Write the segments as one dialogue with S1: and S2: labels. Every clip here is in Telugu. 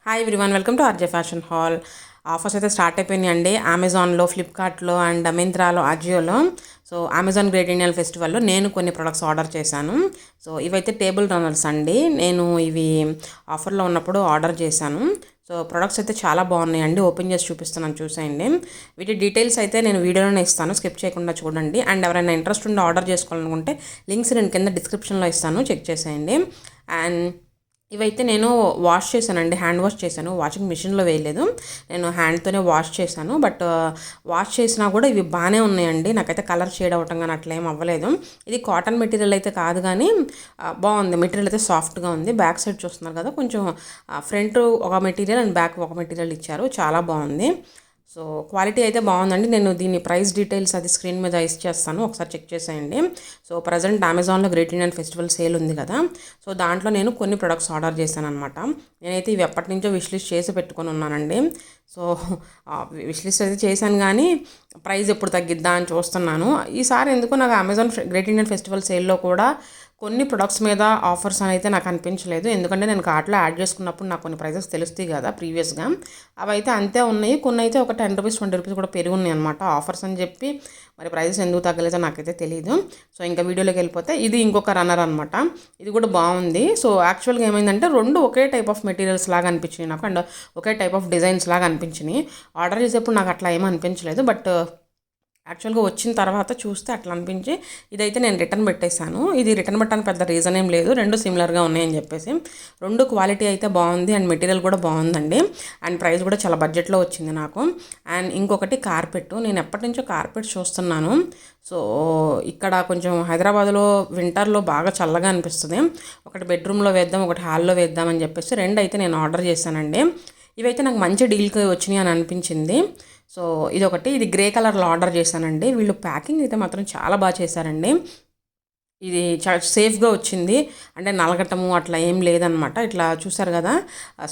S1: Hi everyone, welcome to RJ fashion hall. Offers అయితే స్టార్ట్ అయిపోయినాయండి అమెజాన్లో, ఫ్లిప్కార్ట్లో అండ్ మింత్రాలో, అజియోలో. సో అమెజాన్ గ్రేట్ ఇండియన్ ఫెస్టివల్లో నేను కొన్ని ప్రొడక్ట్స్ ఆర్డర్ చేశాను. సో ఇవైతే టేబుల్ రన్నర్స్ అండి. నేను ఇవి ఆఫర్లో ఉన్నప్పుడు ఆర్డర్ చేశాను. సో ప్రొడక్ట్స్ అయితే చాలా బాగున్నాయండి. ఓపెన్ చేసి చూపిస్తున్నాను, చూసేయండి. వీటి డీటెయిల్స్ అయితే నేను వీడియోలోనే ఇస్తాను, స్కిప్ చేయకుండా చూడండి. అండ్ ఎవరైనా ఇంట్రెస్ట్ ఉండి ఆర్డర్ చేసుకోవాలనుకుంటే లింక్స్ నేను కింద డిస్క్రిప్షన్లో ఇస్తాను, చెక్ చేసేయండి. అండ్ ఇవైతే నేను వాష్ చేశానండి, హ్యాండ్ వాష్ చేశాను, వాషింగ్ మిషన్లో వేయలేదు, నేను హ్యాండ్తోనే వాష్ చేశాను. బట్ వాష్ చేసినా కూడా ఇవి బాగానే ఉన్నాయండి. నాకైతే కలర్ షేడ్ అవ్వటం కానీ అట్లా ఏం అవ్వలేదు. ఇది కాటన్ మెటీరియల్ అయితే కాదు, కానీ బాగుంది. మెటీరియల్ అయితే సాఫ్ట్గా ఉంది. బ్యాక్ సైడ్ చూస్తున్నారు కదా, కొంచెం ఫ్రంట్ ఒక మెటీరియల్ అండ్ బ్యాక్ ఒక మెటీరియల్ ఇచ్చారు, చాలా బాగుంది. సో క్వాలిటీ అయితే బాగుందండి. నేను దీని ప్రైస్ డీటెయిల్స్ అది స్క్రీన్ మీద ఇచ్చేస్తాను, ఒకసారి చెక్ చేసేయండి. సో ప్రజెంట్ అమెజాన్లో గ్రేట్ ఇండియన్ ఫెస్టివల్ సేల్ ఉంది కదా, సో దాంట్లో నేను కొన్ని ప్రొడక్ట్స్ ఆర్డర్ చేశాను అనమాట. నేనైతే ఇవి ఎప్పటి నుంచో విష్ లిస్ట్ చేసి పెట్టుకొని ఉన్నానండి. సో విష్ లిస్ట్ అయితే చేశాను, కానీ ప్రైస్ ఎప్పుడు తగ్గిద్దా అని చూస్తున్నాను. ఈసారి ఎందుకో నాకు అమెజాన్ గ్రేట్ ఇండియన్ ఫెస్టివల్ సేల్లో కూడా కొన్ని ప్రొడక్ట్స్ మీద ఆఫర్స్ అయితే నాకు అనిపించలేదు. ఎందుకంటే నేను కార్ట్లో యాడ్ చేసుకున్నప్పుడు నాకు కొన్ని ప్రైజెస్ తెలుస్తాయి కదా ప్రీవియస్గా, అవి అయితే అంతే ఉన్నాయి. కొన్ని అయితే ఒక 10 రూపీస్ 20 రూపీస్ కూడా పెరిగి ఉన్నాయి అనమాట ఆఫర్స్ అని చెప్పి. మరి ప్రైజెస్ ఎందుకు తగ్గలేదో నాకైతే తెలియదు. సో ఇంకా వీడియోలోకి వెళ్ళిపోతే, ఇది ఇంకొక రన్నర్ అనమాట. ఇది కూడా బాగుంది. సో యాక్చువల్గా ఏమైందంటే రెండు ఒకే టైప్ ఆఫ్ మెటీరియల్స్ లాగా అనిపించినాయి నాకు, and okay type of designs లాగా అనిపించినాయి. ఆర్డర్ చేసేప్పుడు నాకు అట్లా ఏమీ అనిపించలేదు, బట్ యాక్చువల్గా వచ్చిన తర్వాత చూస్తే అట్లా అనిపించి ఇదైతే నేను రిటర్న్ పెట్టేశాను. ఇది రిటర్న్ పెట్టడానికి పెద్ద రీజన్ ఏం లేదు, రెండు సిమిలర్గా ఉన్నాయని చెప్పేసి. రెండు క్వాలిటీ అయితే బాగుంది అండ్ మెటీరియల్ కూడా బాగుందండి. అండ్ ప్రైస్ కూడా చాలా బడ్జెట్లో వచ్చింది నాకు. అండ్ ఇంకొకటి కార్పెట్, నేను ఎప్పటి నుంచో కార్పెట్ చూస్తున్నాను. సో ఇక్కడ కొంచెం హైదరాబాద్లో వింటర్లో బాగా చల్లగా అనిపిస్తుంది. ఒకటి బెడ్రూమ్లో వేద్దాం, ఒకటి హాల్లో వేద్దాం అని చెప్పేసి రెండు అయితే నేను ఆర్డర్ చేశానండి. ఇవైతే నాకు మంచి డీల్కి వచ్చినాయి అని అనిపించింది. సో ఇది గ్రే కలర్లో ఆర్డర్ చేశానండి. వీళ్ళు ప్యాకింగ్ అయితే మాత్రం చాలా బాగా చేశారండి. ఇది చాలా సేఫ్గా వచ్చింది, అంటే నలగటము అట్లా ఏం లేదనమాట. ఇట్లా చూసారు కదా,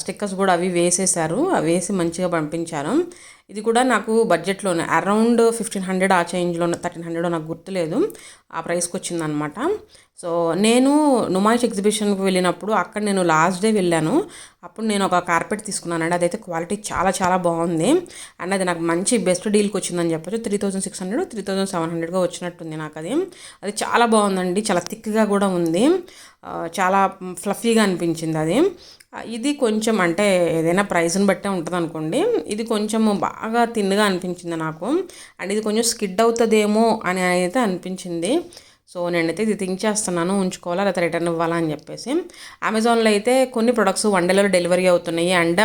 S1: స్టిక్కర్స్ కూడా అవి వేసేసారు, అవి వేసి మంచిగా పంపించారు. ఇది కూడా నాకు బడ్జెట్లోనే అరౌండ్ 1500 ఆ చేంజ్లోనే, 1300 నాకు గుర్తులేదు, ఆ ప్రైస్కి వచ్చిందనమాట. సో నేను నుమాయిష్ ఎగ్జిబిషన్కి వెళ్ళినప్పుడు అక్కడ నేను లాస్ట్ డే వెళ్ళాను. అప్పుడు నేను ఒక కార్పెట్ తీసుకున్నానండి. అదైతే క్వాలిటీ చాలా చాలా బాగుంది. అండ్ అది నాకు మంచి బెస్ట్ డీల్కి వచ్చిందని చెప్పచ్చు. 3600 3700గా వచ్చినట్టుంది నాకు. అది చాలా బాగుందండి, చాలా థిక్గా కూడా ఉంది, చాలా ఫ్లఫీగా అనిపించింది అది. ఇది కొంచెం అంటే ఏదైనా ప్రైస్ని బట్టే ఉంటుంది అనుకోండి. ఇది కొంచెం బాగా తిన్నగా అనిపించింది నాకు. అండ్ ఇది కొంచెం స్కిడ్ అవుతుందేమో అని అయితే అనిపించింది. సో నేనైతే ఇది థింక్ చేస్తున్నాను, ఉంచుకోవాలా లేదా రిటర్న్ ఇవ్వాలా అని చెప్పేసి. అమెజాన్లో అయితే కొన్ని ప్రొడక్ట్స్ 1 డేలో డెలివరీ అవుతున్నాయి, అండ్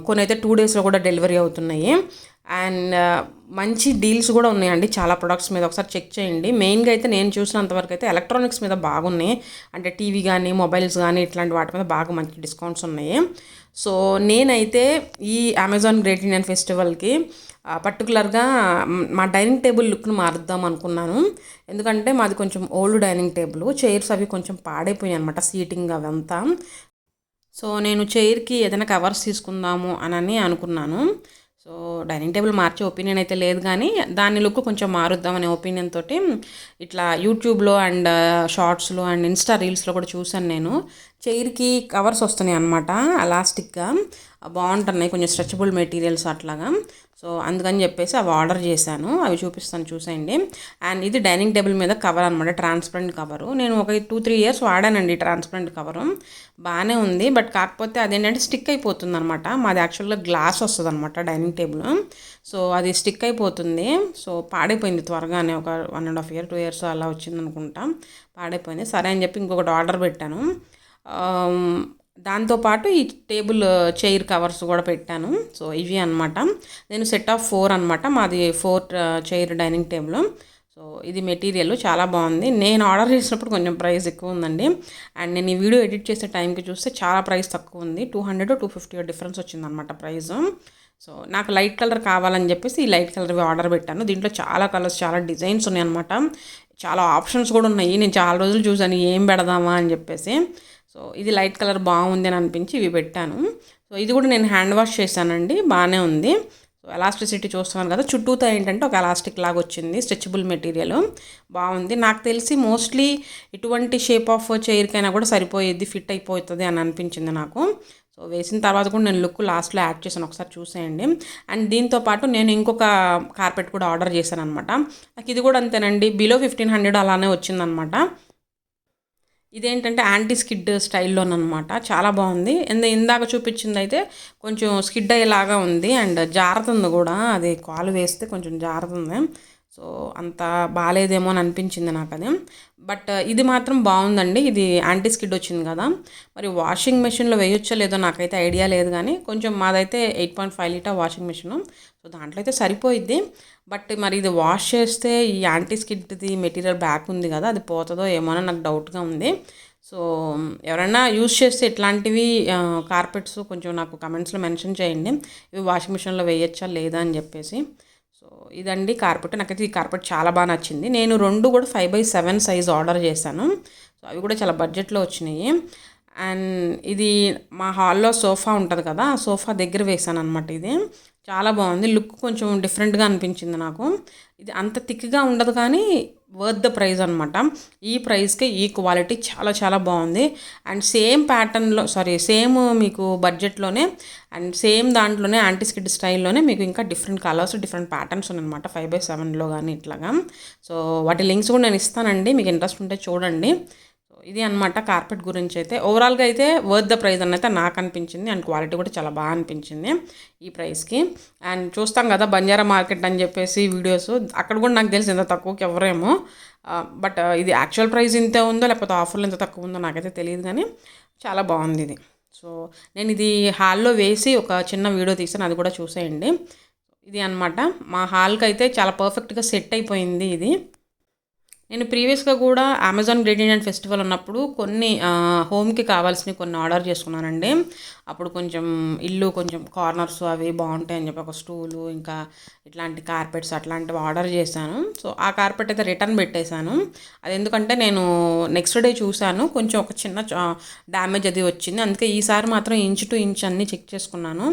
S1: కొన్ని అయితే 2 డేస్లో కూడా డెలివరీ అవుతున్నాయి. అండ్ మంచి డీల్స్ కూడా ఉన్నాయండి చాలా ప్రొడక్ట్స్ మీద, ఒకసారి చెక్ చేయండి. మెయిన్గా అయితే నేను చూసినంతవరకు అయితే ఎలక్ట్రానిక్స్ మీద బాగున్నాయి, అంటే టీవీ కానీ మొబైల్స్ కానీ ఇట్లాంటి వాటి మీద బాగా మంచి డిస్కౌంట్స్ ఉన్నాయి. సో నేనైతే ఈ అమెజాన్ గ్రేట్ ఇండియన్ ఫెస్టివల్కి పర్టికులర్గా మా డైనింగ్ టేబుల్ లుక్ను మారుద్దాం అనుకున్నాను. ఎందుకంటే మాది కొంచెం ఓల్డ్ డైనింగ్ టేబుల్, చైర్స్ అవి కొంచెం పాడైపోయాయి అనమాట, సీటింగ్ అవంతా. సో నేను చైర్కి ఏదైనా కవర్స్ తీసుకుందాము అని అనుకున్నాను. సో డైనింగ్ టేబుల్ మార్చే ఒపీనియన్ అయితే లేదు, కానీ దాని లుక్ కొంచెం మారుద్దామనే ఒపీనియన్ తోటి ఇట్లా యూట్యూబ్లో అండ్ షార్ట్స్లో అండ్ ఇన్స్టా రీల్స్లో కూడా చూశాను నేను. చైర్కి కవర్స్ వస్తున్నాయి అనమాట, ఎలాస్టిక్గా బాగుంటున్నాయి, కొంచెం స్ట్రెచబుల్ మెటీరియల్స్ అట్లాగా. సో అందుకని చెప్పేసి అవి ఆర్డర్ చేశాను, అవి చూపిస్తాను చూసేయండి. అండ్ ఇది డైనింగ్ టేబుల్ మీద కవర్ అనమాట, ట్రాన్స్పరెంట్ కవరు. నేను ఒక 2-3 ఇయర్స్ వాడానండి ట్రాన్స్పరెంట్ కవరు, బాగానే ఉంది. బట్ కాకపోతే అదేంటంటే స్టిక్ అయిపోతుంది అనమాట. మాది యాక్చువల్గా గ్లాస్ వస్తుంది అనమాట డైనింగ్ టేబుల్, సో అది స్టిక్ అయిపోతుంది. సో పాడైపోయింది త్వరగానే, ఒక 1.5 year 2 years అలా వచ్చింది అనుకుంటా, పాడైపోయింది. సరే అని చెప్పి ఇంకొకటి ఆర్డర్ పెట్టాను. దాంతోపాటు ఈ టేబుల్ చైర్ కవర్స్ కూడా పెట్టాను. సో ఇవి అనమాట, నేను సెట్ ఆఫ్ 4 అనమాట, మాది 4 చైర్ డైనింగ్ టేబుల్. సో ఇది మెటీరియల్ చాలా బాగుంది. నేను ఆర్డర్ చేసినప్పుడు కొంచెం ప్రైస్ ఎక్కువ ఉందండి, అండ్ నేను ఈ వీడియో ఎడిట్ చేసే టైంకి చూస్తే చాలా ప్రైస్ తక్కువ ఉంది, 200-250 డిఫరెన్స్ వచ్చిందనమాట ప్రైస్. సో నాకు లైట్ కలర్ కావాలని చెప్పేసి ఈ లైట్ కలర్ ఆర్డర్ పెట్టాను. దీంట్లో చాలా కలర్స్, చాలా డిజైన్స్ ఉన్నాయి అనమాట, చాలా ఆప్షన్స్ కూడా ఉన్నాయి. నేను చాలా రోజులు చూసాను ఏం పెడదామా అని చెప్పేసి. సో ఇది లైట్ కలర్ బాగుంది అని అనిపించి ఇవి పెట్టాను. సో ఇది కూడా నేను హ్యాండ్ వాష్ చేశానండి, బాగానే ఉంది. సో ఎలాస్టిసిటీ చూస్తున్నాను కదా, చుట్టూతో ఏంటంటే ఒక ఎలాస్టిక్ లాగా వచ్చింది, స్ట్రెచబుల్ మెటీరియల్ బాగుంది. నాకు తెలిసి మోస్ట్లీ ఇటువంటి షేప్ ఆఫ్ చైర్కైనా కూడా సరిపోయేది, ఫిట్ అయిపోతుంది అని అనిపించింది నాకు. సో వేసిన తర్వాత కూడా నేను లుక్ లాస్ట్లో యాడ్ చేశాను, ఒకసారి చూసేయండి. అండ్ దీంతోపాటు నేను ఇంకొక కార్పెట్ కూడా ఆర్డర్ చేశాను అనమాట. నాకు ఇది కూడా అంతేనండి, బిలో 1500 అలానే వచ్చిందనమాట. ఇదేంటంటే యాంటీ స్కిడ్ స్టైల్లోనమాట, చాలా బాగుంది. ఇందాక చూపించింది అయితే కొంచెం స్కిడ్ అయ్యేలాగా ఉంది అండ్ జారుతుంది కూడా, అది కాలు వేస్తే కొంచెం జారుతుంది. సో అంత బాగాలేదేమో అని అనిపించింది నాకు అది. బట్ ఇది మాత్రం బాగుందండి. ఇది యాంటీ స్కిడ్ వచ్చింది కదా, మరి వాషింగ్ మెషిన్లో వేయొచ్చో లేదో నాకైతే ఐడియా లేదు, కానీ కొంచెం మాదైతే 8.5 లీటర్ వాషింగ్ మెషిన్, సో దాంట్లో అయితే సరిపోయిద్ది. బట్ మరి ఇది వాష్ చేస్తే ఈ యాంటీ స్కిడ్ది మెటీరియల్ బ్యాక్ ఉంది కదా, అది పోతుందో ఏమో అని నాకు డౌట్గా ఉంది. సో ఎవరైనా యూజ్ చేస్తే ఇట్లాంటివి కార్పెట్స్ కొంచెం నాకు కమెంట్స్లో మెన్షన్ చేయండి, ఇవి వాషింగ్ మెషిన్లో వేయచ్చా లేదా అని చెప్పేసి. సో ఇదండి కార్పెట్. నాకైతే ఈ కార్పెట్ చాలా బాగా నచ్చింది. నేను 2 కూడా 5/7 సైజ్ ఆర్డర్ చేశాను. సో అవి కూడా చాలా బడ్జెట్లో వచ్చినాయి. అండ్ ఇది మా హాల్లో సోఫా ఉంటుంది కదా, ఆ సోఫా దగ్గర వేసాను అనమాట. ఇది చాలా బాగుంది, లుక్ కొంచెం డిఫరెంట్గా అనిపించింది నాకు. ఇది అంత థిక్గా ఉండదు కానీ వర్త్ ద ప్రైస్ అనమాట. ఈ ప్రైస్కి ఈ క్వాలిటీ చాలా చాలా బాగుంది. అండ్ సేమ్ ప్యాటర్న్లో సేమ్ మీకు బడ్జెట్లోనే అండ్ సేమ్ దాంట్లోనే యాంటీ స్కిడ్ స్టైల్లోనే మీకు ఇంకా డిఫరెంట్ కలర్స్ డిఫరెంట్ ప్యాటర్న్స్ ఉన్నాయన్నమాట 5/7లో కానీ ఇట్లాగా. సో వాటి లింక్స్ కూడా నేను ఇస్తానండి, మీకు ఇంట్రెస్ట్ ఉంటే చూడండి. ఇది అనమాట కార్పెట్ గురించి అయితే. ఓవరాల్గా అయితే వర్త్ ద ప్రైస్ అని అయితే నాకు అనిపించింది. అండ్ క్వాలిటీ కూడా చాలా బాగా అనిపించింది ఈ ప్రైస్కి. అండ్ చూస్తాం కదా బంజారా మార్కెట్ అని చెప్పేసి వీడియోస్, అక్కడ కూడా నాకు తెలిసి ఇంత తక్కువకి ఎవరేమో. బట్ ఇది యాక్చువల్ ప్రైస్ ఇంతే ఉందో లేకపోతే ఆఫర్లో ఎంత తక్కువ ఉందో నాకైతే తెలియదు, కానీ చాలా బాగుంది ఇది. సో నేను ఇది హాల్లో వేసి ఒక చిన్న వీడియో తీసాను, అది కూడా చూసేయండి. ఇది అనమాట మా హాల్కి అయితే చాలా పర్ఫెక్ట్గా సెట్ అయిపోయింది ఇది. నేను ప్రీవియస్గా కూడా అమెజాన్ గ్రేట్ ఇండియన్ ఫెస్టివల్ ఉన్నప్పుడు కొన్ని హోమ్కి కావాల్సినవి కొన్ని ఆర్డర్ చేసుకున్నానండి. అప్పుడు కొంచెం ఇల్లు కొంచెం కార్నర్స్ అవి బాగుంటాయని చెప్పి ఒక స్టూలు ఇంకా ఇట్లాంటి కార్పెట్స్ అట్లాంటివి ఆర్డర్ చేశాను. సో ఆ కార్పెట్ అయితే రిటర్న్ పెట్టేశాను. అది ఎందుకంటే నేను నెక్స్ట్ డే చూశాను, కొంచెం ఒక చిన్న డ్యామేజ్ అది వచ్చింది. అందుకే ఈసారి మాత్రం ఇంచ్ టు ఇంచ్ అన్నీ చెక్ చేసుకున్నాను,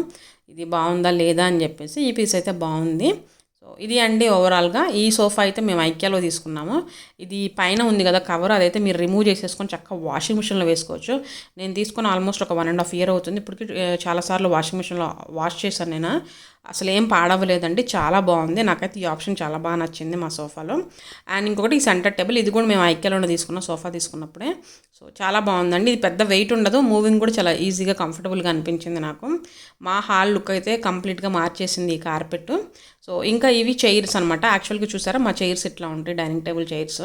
S1: ఇది బాగుందా లేదా అని చెప్పేసి. ఈ పీస్ అయితే బాగుంది. సో ఇది అండి ఓవరాల్గా. ఈ సోఫా అయితే మేము ఐక్యాలో తీసుకున్నాము. ఇది పైన ఉంది కదా కవర్, అదైతే మీరు రిమూవ్ చేసేసుకొని చక్కగా వాషింగ్ మిషన్లో వేసుకోవచ్చు. నేను తీసుకుని ఆల్మోస్ట్ ఒక 1.5 year అవుతుంది. ఇప్పటికి చాలాసార్లు వాషింగ్ మిషన్లో వాష్ చేశాను నేను, అసలు ఏం పాడవలేదండి, చాలా బాగుంది. నాకైతే ఈ ఆప్షన్ చాలా బాగా నచ్చింది మా సోఫాలో. అండ్ ఇంకొకటి ఈ సెంటర్ టేబుల్, ఇది కూడా మేము ఐక్యాలోనే తీసుకున్నాం సోఫా తీసుకున్నప్పుడే. సో చాలా బాగుందండి. ఇది పెద్ద వెయిట్ ఉండదు, మూవింగ్ కూడా చాలా ఈజీగా కంఫర్టబుల్గా అనిపించింది నాకు. మా హాల్ లుక్ అయితే కంప్లీట్గా మార్చేసింది ఈ కార్పెట్. సో ఇంకా ఇవి చైర్స్ అనమాట. యాక్చువల్గా చూసారా మా చైర్స్ ఇట్లా ఉంటాయి, డైనింగ్ టేబుల్ చైర్స్.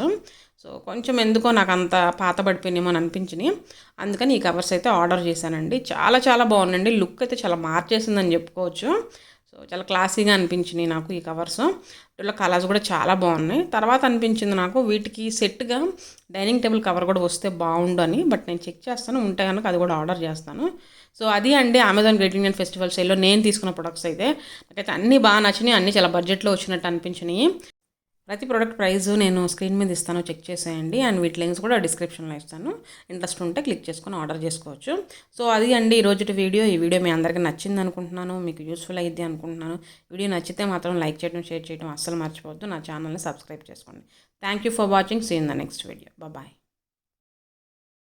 S1: సో కొంచెం ఎందుకో నాకు అంత పాత పడిపోయినామో అని అనిపించినాయి, అందుకని ఈ కవర్స్ అయితే ఆర్డర్ చేశానండి. చాలా చాలా బాగుందండి, లుక్ అయితే చాలా మార్చేసిందని చెప్పుకోవచ్చు. సో చాలా క్లాసీగా అనిపించినాయి నాకు ఈ కవర్స్. వీటిలో కలర్స్ కూడా చాలా బాగున్నాయి. తర్వాత అనిపించింది నాకు వీటికి సెట్గా డైనింగ్ టేబుల్ కవర్ కూడా వస్తే బాగుండు అని. బట్ నేను చెక్ చేస్తాను, ఉంటే కనుక అది కూడా ఆర్డర్ చేస్తాను. సో అది అండి అమెజాన్ గ్రేట్ ఇండియన్ ఫెస్టివల్ సేల్లో నేను తీసుకున్న ప్రొడక్ట్స్ అయితే. నాకైతే అన్నీ బాగా నచ్చినాయి, అన్నీ చాలా బడ్జెట్లో వచ్చినట్టు అనిపించినాయి. ప్రతి ప్రోడక్ట్ ప్రైస్ నేను స్క్రీన్ మీద ఇస్తాను, చెక్ చేసేయండి. అండ్ వీటి లింక్స్ కూడా డిస్క్రిప్షన్లో ఇస్తాను, ఇంట్రెస్ట్ ఉంటే క్లిక్ చేసుకొని ఆర్డర్ చేసుకోవచ్చు. సో అది అండి ఈరోజు వీడియో. ఈ వీడియో మీ అందరికీ నచ్చింది అనుకుంటున్నాను, మీకు యూస్ఫుల్ అయ్యిద్ది అనుకుంటున్నాను. వీడియో నచ్చితే మాత్రం లైక్ చేయడం, షేర్ చేయడం అస్సలు మర్చిపోవద్దు. నా ఛానల్ని సబ్స్క్రైబ్ చేసుకోండి. Thank you for watching. See in the next video. Bye.